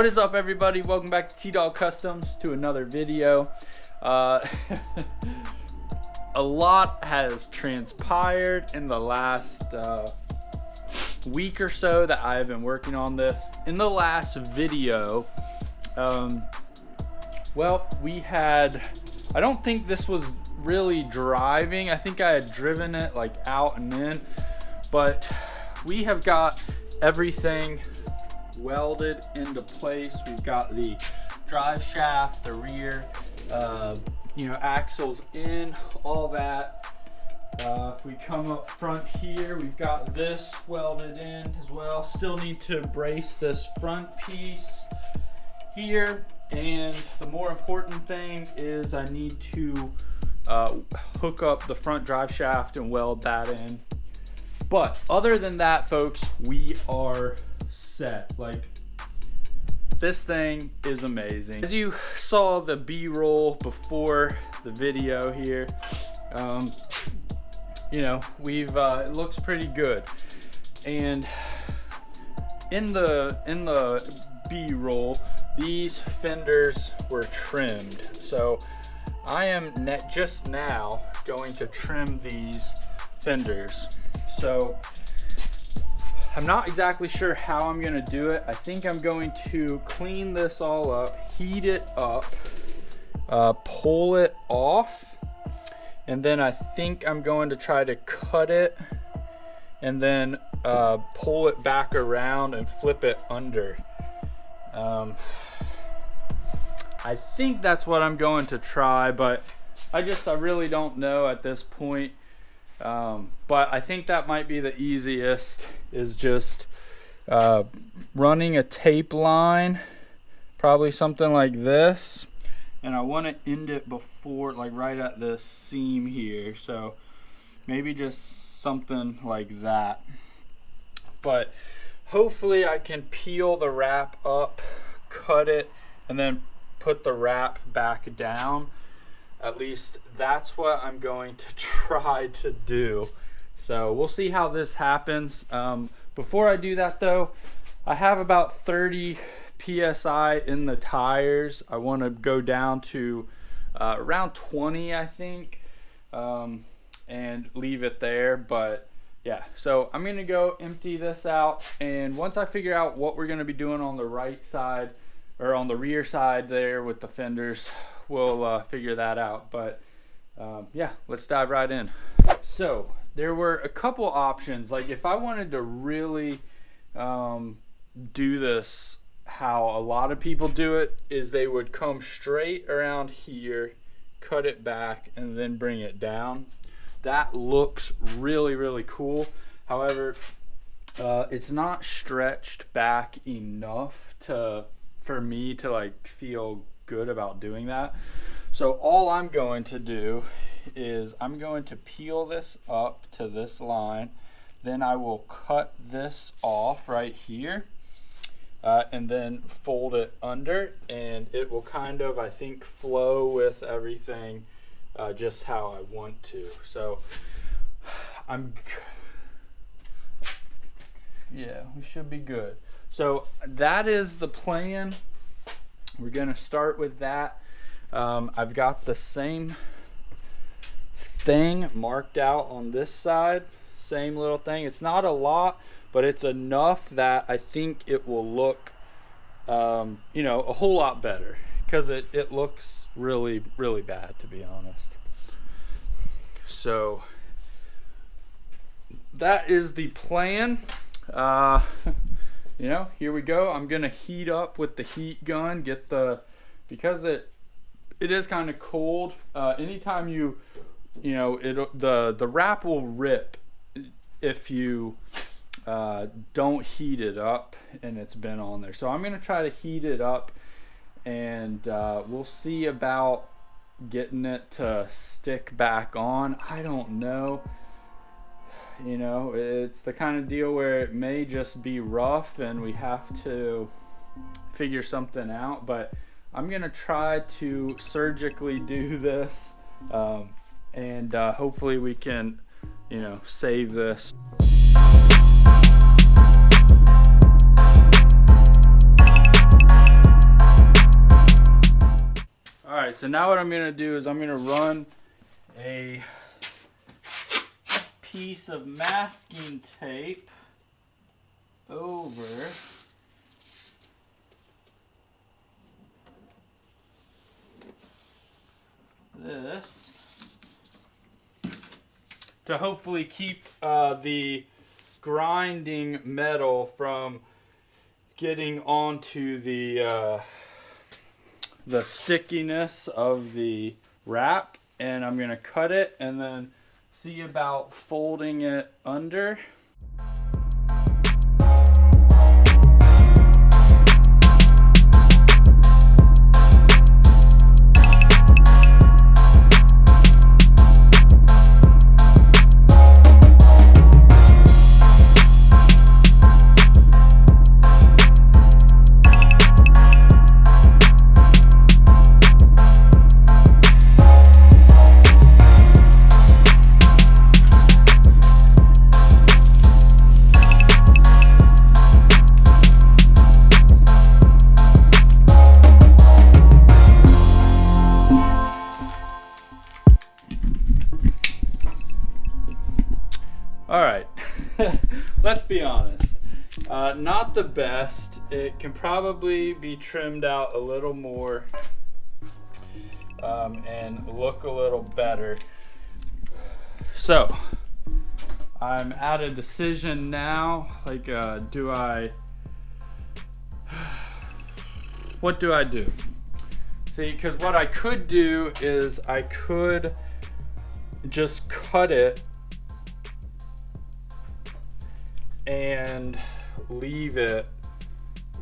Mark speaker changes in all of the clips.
Speaker 1: What is up, everybody? Welcome back to TeeDogCustoms, to another video. A lot has transpired in the last week or so that I have been working on this. In the last video, well, we had, I don't think this was really driving. I think I had driven it like out and in, but we have got everything welded into place. We've got the drive shaft, the rear, axles in, all that. If we come up front here, we've got this welded in as well. Still need to brace this front piece here, and the more important thing is I need to hook up the front drive shaft and weld that in. But other than that, folks, we are set. Like, this thing is amazing. As you saw the B-roll before the video here, it looks pretty good. And in the B-roll, these fenders were trimmed. So I am just now going to trim these fenders. So I'm not exactly sure how I'm gonna do it. I think I'm going to clean this all up, heat it up, pull it off, and then I think I'm going to try to cut it and then pull it back around and flip it under. I think that's what I'm going to try, but I really don't know at this point. But I think that might be the easiest, is just running a tape line, probably something like this, and I want to end it before, like right at this seam here, so maybe just something like that. But hopefully I can peel the wrap up, cut it, and then put the wrap back down. At least that's what I'm going to try to do. So we'll see how this happens. Before I do that though, I have about 30 PSI in the tires. I want to go down to around 20, I think, and leave it there. But yeah, so I'm gonna go empty this out, and once I figure out what we're gonna be doing on the right side, or on the rear side there with the fenders, we'll figure that out. But yeah, let's dive right in. So there were a couple options. Like, if I wanted to really do this how a lot of people do it, is they would come straight around here, cut it back, and then bring it down. That looks really, really cool. However, it's not stretched back enough for me to like feel good about doing that. So all I'm going to do is I'm going to peel this up to this line, then I will cut this off right here, and then fold it under, and it will kind of, I think, flow with everything just how I want to. So yeah, we should be good. So that is the plan. We're gonna start with that. I've got the same thing marked out on this side, same little thing. It's not a lot, but it's enough that I think it will look a whole lot better, because it looks really, really bad, to be honest. So that is the plan. Here we go. I'm gonna heat up with the heat gun, because it is kind of cold. Anytime the wrap will rip if you don't heat it up and it's been on there. So I'm gonna try to heat it up, and we'll see about getting it to stick back on. I don't know. It's the kind of deal where it may just be rough and we have to figure something out, but I'm gonna try to surgically do this, and hopefully we can save this. Alright, so now what I'm going to do is I'm going to run a piece of masking tape over this to hopefully keep the grinding metal from getting onto the stickiness of the wrap. And I'm gonna cut it and then see about folding it under. Alright, let's be honest. Not the best. It can probably be trimmed out a little more and look a little better. So, I'm at a decision now. Like, what do I do? See, because what I could do is I could just cut it and leave it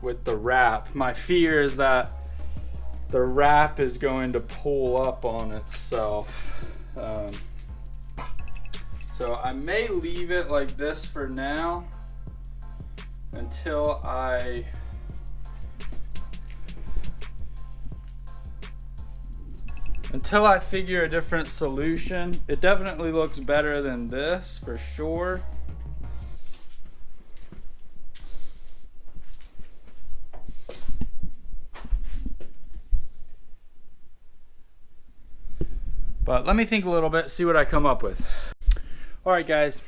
Speaker 1: with the wrap. My fear is that the wrap is going to pull up on itself. So I may leave it like this for now until I figure a different solution. It definitely looks better than this for sure. But let me think a little bit, see what I come up with. All right, guys.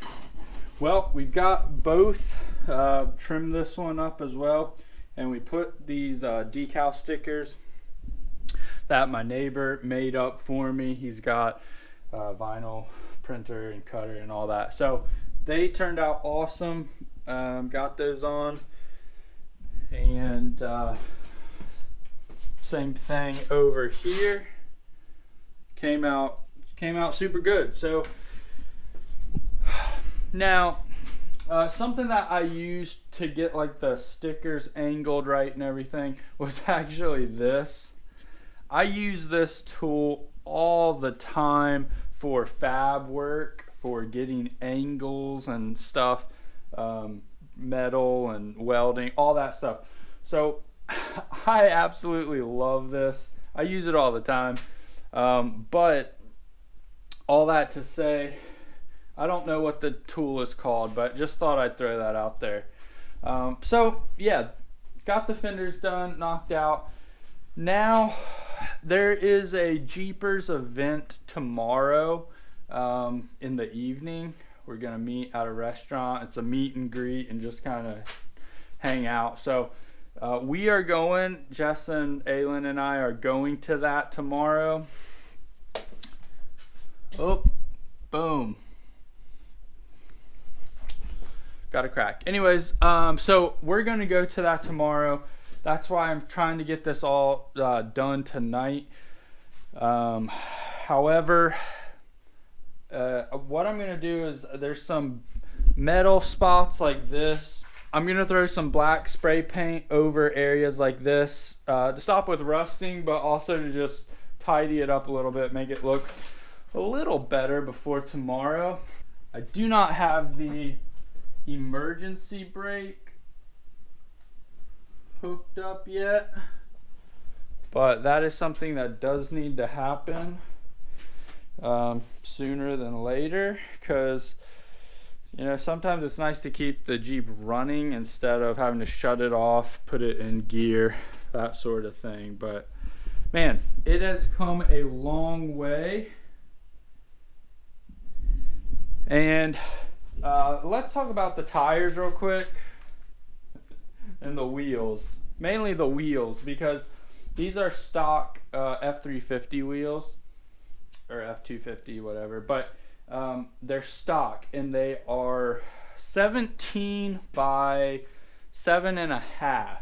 Speaker 1: Well, we've got both trimmed this one up as well, and we put these decal stickers that my neighbor made up for me. He's got vinyl printer and cutter and all that. So they turned out awesome. Got those on, and same thing over here. Came out super good. So now something that I used to get like the stickers angled right and everything was actually this. I use this tool all the time for fab work, for getting angles and stuff, metal and welding, all that stuff. So I absolutely love this. I use it all the time. But all that to say, I don't know what the tool is called, but just thought I'd throw that out there. So yeah, got the fenders done, knocked out. Now there is a Jeepers event tomorrow in the evening. We're gonna meet at a restaurant. It's a meet and greet and just kind of hang out. So we are going, Jess and Aylin and I are going to that tomorrow. Oh, boom. Got a crack. Anyways, so we're going to go to that tomorrow. That's why I'm trying to get this all done tonight. However, what I'm going to do is there's some metal spots like this. I'm going to throw some black spray paint over areas like this to stop with rusting, but also to just tidy it up a little bit, make it look a little better before tomorrow. I do not have the emergency brake hooked up yet, but that is something that does need to happen sooner than later, because you know, sometimes it's nice to keep the Jeep running instead of having to shut it off, put it in gear, that sort of thing. But man, it has come a long way. And let's talk about the tires real quick and the wheels. Mainly the wheels, because these are stock F350 wheels, or F250, whatever, but they're stock, and they are 17 by 7.5,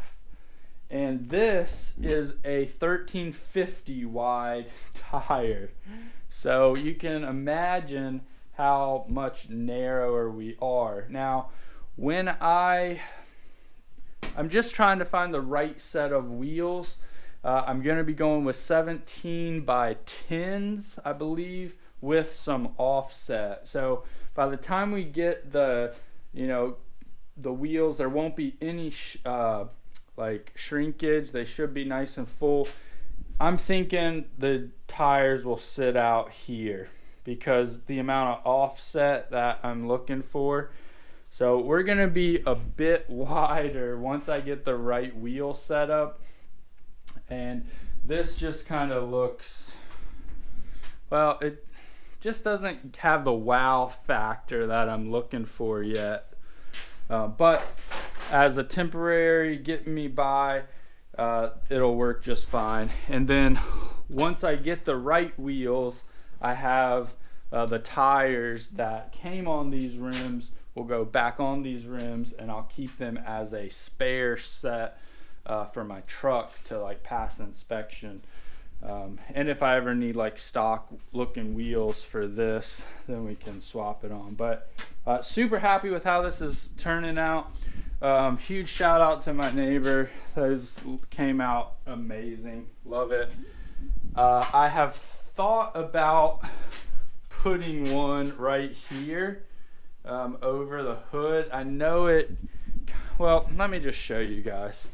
Speaker 1: and this is a 1350 wide tire, so you can imagine how much narrower we are. Now, when I'm just trying to find the right set of wheels. I'm going to be going with 17 by 10s, I believe, with some offset. So by the time we get the wheels, there won't be any like shrinkage. They should be nice and full. I'm thinking the tires will sit out here because the amount of offset that I'm looking for. So we're going to be a bit wider once I get the right wheel set up. And this just kind of looks, well, it just doesn't have the wow factor that I'm looking for yet. But as a temporary getting me by, it'll work just fine. And then once I get the right wheels, I have the tires that came on these rims will go back on these rims, and I'll keep them as a spare set for my truck to like pass inspection. And if I ever need like stock looking wheels for this, then we can swap it on. But super happy with how this is turning out. Huge shout out to my neighbor. Those came out amazing. Love it. I have thought about putting one right here over the hood. I know it, well, let me just show you guys.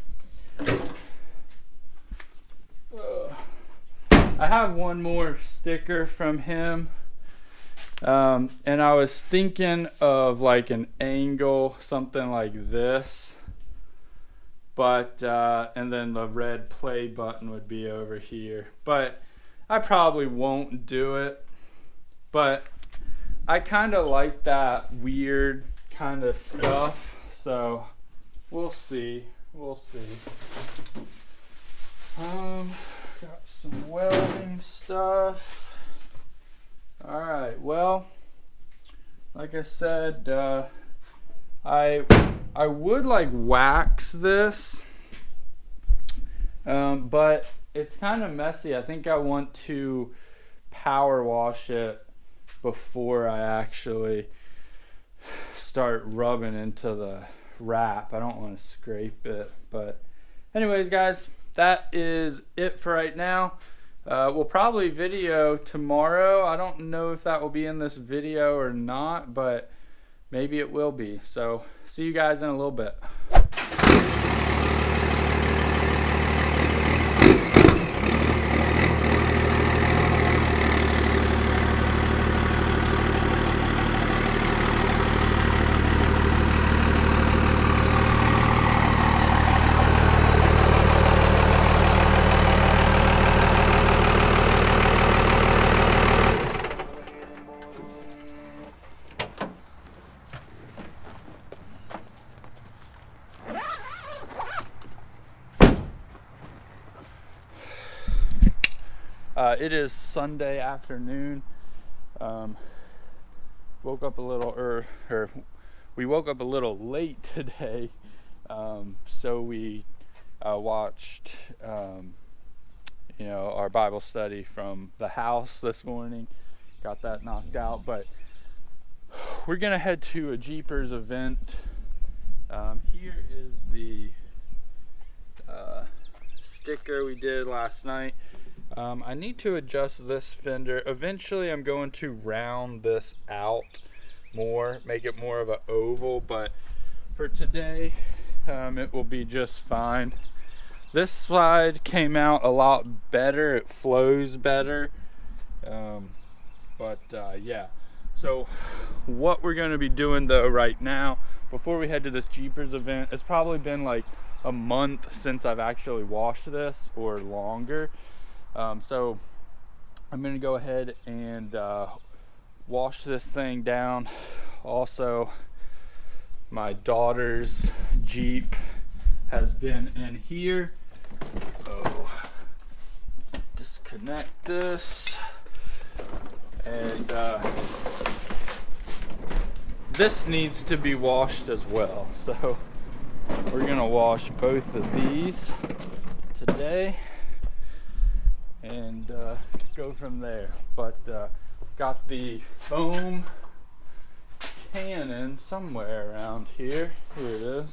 Speaker 1: I have one more sticker from him, and I was thinking of like an angle, something like this, but and then the red play button would be over here, but I probably won't do it. But I kind of like that weird kind of stuff, so we'll see. We'll see. Got some welding stuff. All right. Well, like I said, I would like wax this, but it's kind of messy. I think I want to power wash it before I actually start rubbing into the wrap. I don't want to scrape it, but anyways, guys, that is it for right now. We'll probably video tomorrow. I don't know if that will be in this video or not, but maybe it will be. So see you guys in a little bit. It is Sunday afternoon. Woke up a little, we woke up a little late today, so we watched, our Bible study from the house this morning. Got that knocked out, but we're gonna head to a Jeepers event. Here is the sticker we did last night. I need to adjust this fender. Eventually I'm going to round this out more, make it more of an oval, but for today it will be just fine. This slide came out a lot better, it flows better, yeah. So what we're going to be doing though right now, before we head to this Jeepers event, it's probably been like a month since I've actually washed this, or longer. So I'm gonna go ahead and wash this thing down. Also, my daughter's Jeep has been in here. Oh, disconnect this. And this needs to be washed as well. So we're gonna wash both of these today and go from there. But got the foam cannon somewhere around here. Here it is.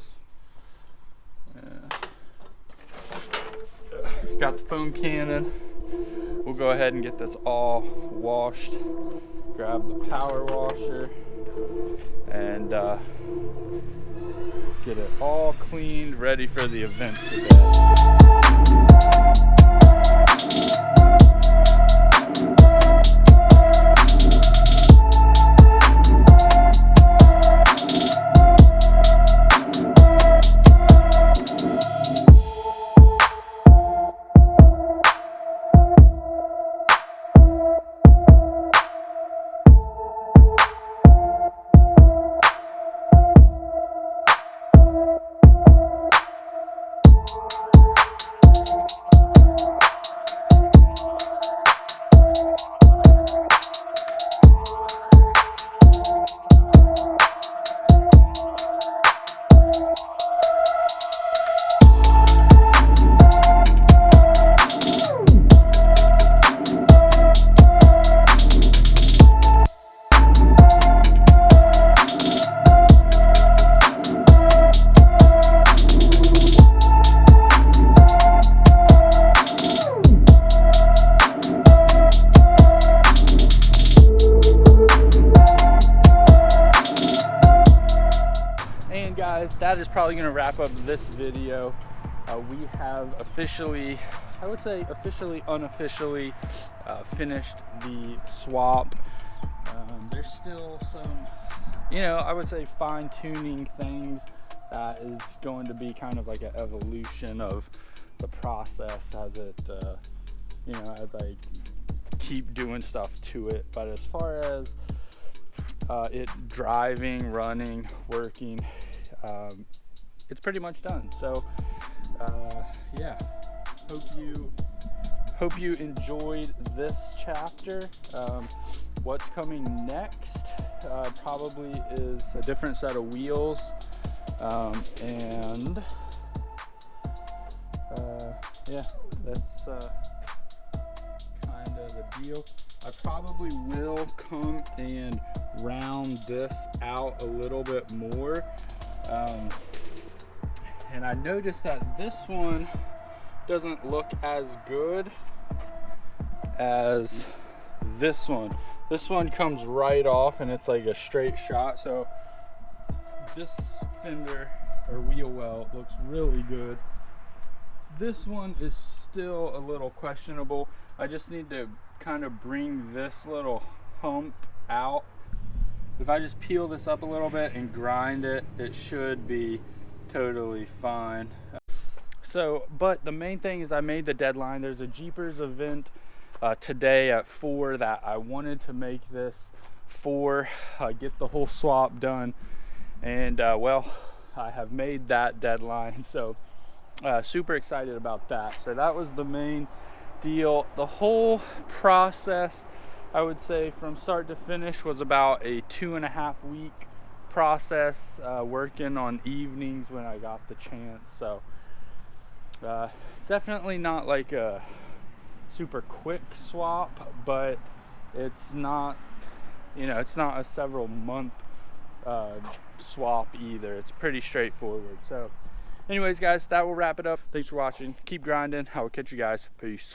Speaker 1: Got the foam cannon. We'll go ahead and get this all washed. Grab the power washer and get it all cleaned, ready for the event today. That is probably going to wrap up this video. We have officially, I would say officially, unofficially finished the swap. There's still some, I would say fine-tuning things that is going to be kind of like an evolution of the process as it, as I keep doing stuff to it. But as far as it driving, running, working, it's pretty much done. So yeah, hope you enjoyed this chapter. What's coming next probably is a different set of wheels, and yeah, that's kind of the deal. I probably will come and round this out a little bit more. And I noticed that this one doesn't look as good as this one. This one comes right off and it's like a straight shot. So this fender or wheel well looks really good. This one is still a little questionable. I just need to kind of bring this little hump out. If I just peel this up a little bit and grind it, it should be totally fine. So, but the main thing is I made the deadline. There's a Jeepers event today at 4 that I wanted to make this for, get the whole swap done. And well, I have made that deadline. So super excited about that. So that was the main deal. The whole process, I would say from start to finish, was about a 2.5 week process, working on evenings when I got the chance. So definitely not like a super quick swap, but it's not, it's not a several month swap either. It's pretty straightforward. So anyways guys, that will wrap it up. Thanks for watching. Keep grinding. I will catch you guys. Peace.